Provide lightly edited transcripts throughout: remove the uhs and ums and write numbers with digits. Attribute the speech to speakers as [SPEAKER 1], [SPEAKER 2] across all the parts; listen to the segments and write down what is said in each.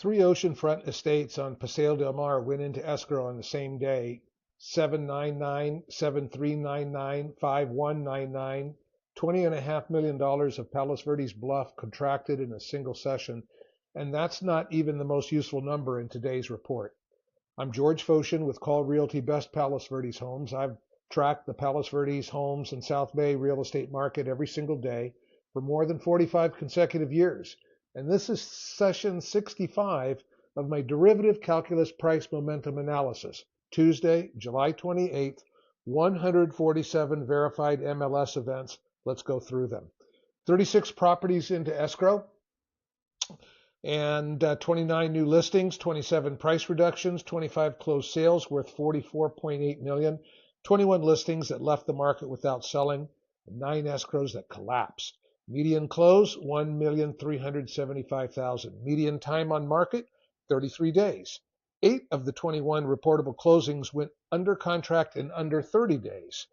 [SPEAKER 1] Three oceanfront estates on Paseo Del Mar went into escrow on the same day. 799, 7399, 5199, $20.5 million of Palos Verdes Bluff contracted in a single session, and that's not even the most useful number in today's report. I'm George Fotion with Call Realty Best Palos Verdes Homes. I've tracked the Palos Verdes homes and South Bay real estate market every single day for more than 45 consecutive years. And this is session 65 of my derivative calculus price momentum analysis. Tuesday, July 28th, 147 verified MLS events. Let's go through them. 36 properties into escrow and 29 new listings, 27 price reductions, 25 closed sales worth $44.8 million, 21 listings that left the market without selling, and 9 escrows that collapsed. Median close, $1,375,000. Median time on market, 33 days. 8 of the 21 reportable closings went under contract in under 30 days.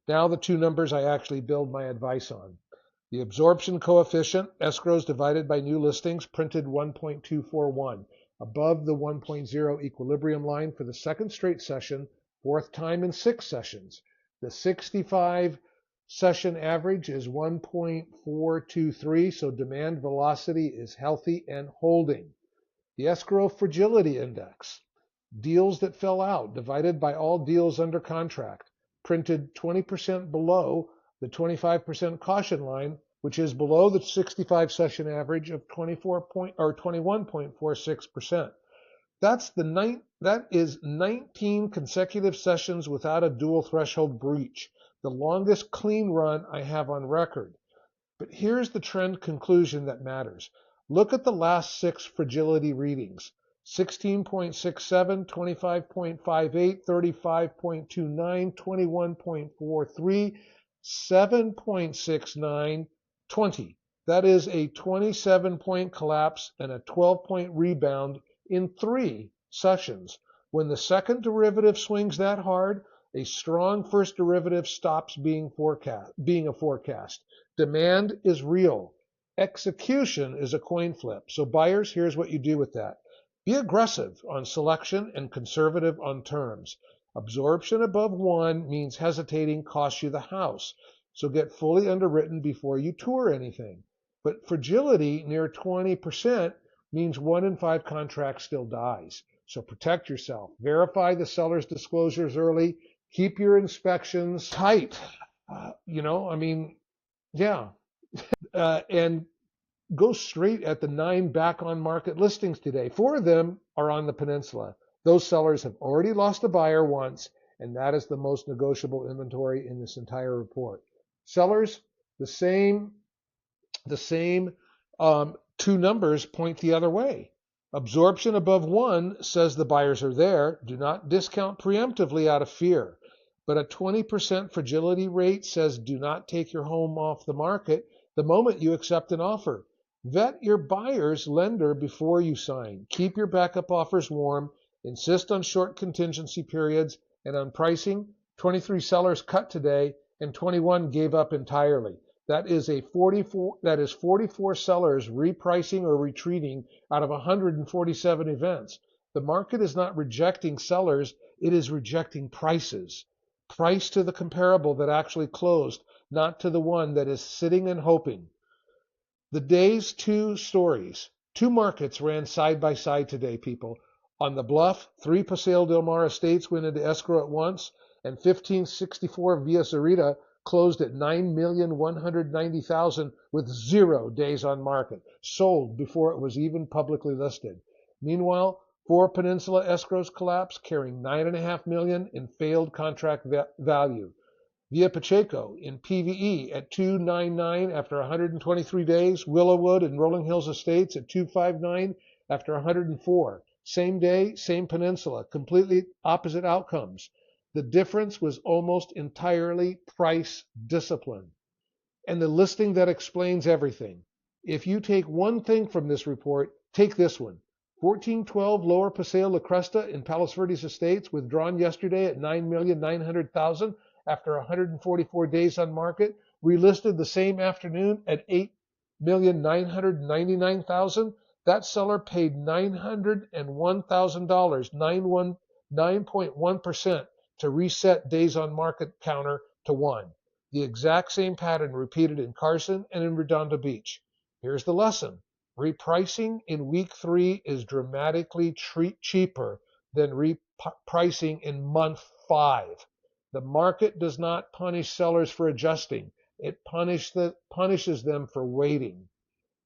[SPEAKER 1] Now the two numbers I actually build my advice on. The absorption coefficient, escrows divided by new listings, printed 1.241, above the 1.0 equilibrium line for the second straight session, fourth time in 6 sessions. The 65 session average is 1.423, so demand velocity is healthy and holding. The escrow fragility index, deals that fell out divided by all deals under contract, printed 20% below the 25% caution line, which is below the 65 session average of 21.46%. That is 19 consecutive sessions without a dual threshold breach, the longest clean run I have on record. But here's the trend conclusion that matters. Look at the last 6 fragility readings: 16.67, 25.58, 35.29, 21.43, 7.69, 20. That is a 27-point collapse and a 12-point rebound in 3 sessions. When the second derivative swings that hard, a strong first derivative stops being a forecast. Demand is real. Execution is a coin flip. So buyers, here's what you do with that. Be aggressive on selection and conservative on terms. Absorption above 1 means hesitating costs you the house. So get fully underwritten before you tour anything. But fragility near 20% means 1 in 5 contracts still dies. So protect yourself. Verify the seller's disclosures early. Keep your inspections tight. And go straight at the 9 back on market listings today. 4 of them are on the Peninsula. Those sellers have already lost a buyer once, and that is the most negotiable inventory in this entire report. Sellers, the same 2 numbers point the other way. Absorption above 1 says the buyers are there. Do not discount preemptively out of fear. But a 20% fragility rate says do not take your home off the market the moment you accept an offer. Vet your buyer's lender before you sign. Keep your backup offers warm. Insist on short contingency periods. And on pricing, 23 sellers cut today and 21 gave up entirely. That is 44 sellers repricing or retreating out of 147 events. The market is not rejecting sellers, it is rejecting prices. Price to the comparable that actually closed, not to the one that is sitting and hoping. The day's 2 stories. 2 markets ran side by side today, people. On the Bluff, 3 Paseo Del Mar estates went into escrow at once, and 1564 Via Zurita closed at $9,190,000 with 0 days on market, sold before it was even publicly listed. Meanwhile, 4 Peninsula escrows collapsed, carrying $9.5 million in failed contract value. Via Pacheco in PVE at $299 after 123 days, Willowwood and Rolling Hills Estates at $259 after 104. Same day, same peninsula, completely opposite outcomes. The difference was almost entirely price discipline. And the listing that explains everything. If you take one thing from this report, take this one. 1412 Lower Paseo La Cresta in Palos Verdes Estates, withdrawn yesterday at $9,900,000 after 144 days on market, relisted the same afternoon at $8,999,000. That seller paid $901,000, 9.1%, to reset days on market counter to 1. The exact same pattern repeated in Carson and in Redondo Beach. Here's the lesson. Repricing in week 3 is dramatically cheaper than repricing in month 5. The market does not punish sellers for adjusting. It punishes them for waiting.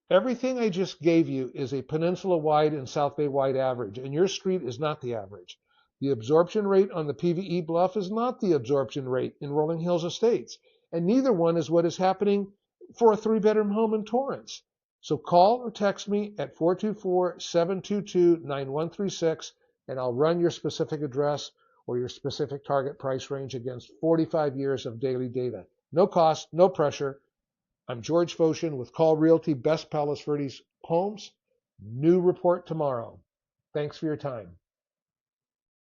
[SPEAKER 1] Everything I just gave you is a peninsula-wide and South Bay-wide average, and your street is not the average. The absorption rate on the PVE Bluff is not the absorption rate in Rolling Hills Estates, and neither one is what is happening for a 3-bedroom home in Torrance. So call or text me at 424-722-9136, and I'll run your specific address or your specific target price range against 45 years of daily data. No cost, no pressure. I'm George Fotion with Call Realty, Best Palos Verdes Homes. New report tomorrow. Thanks for your time.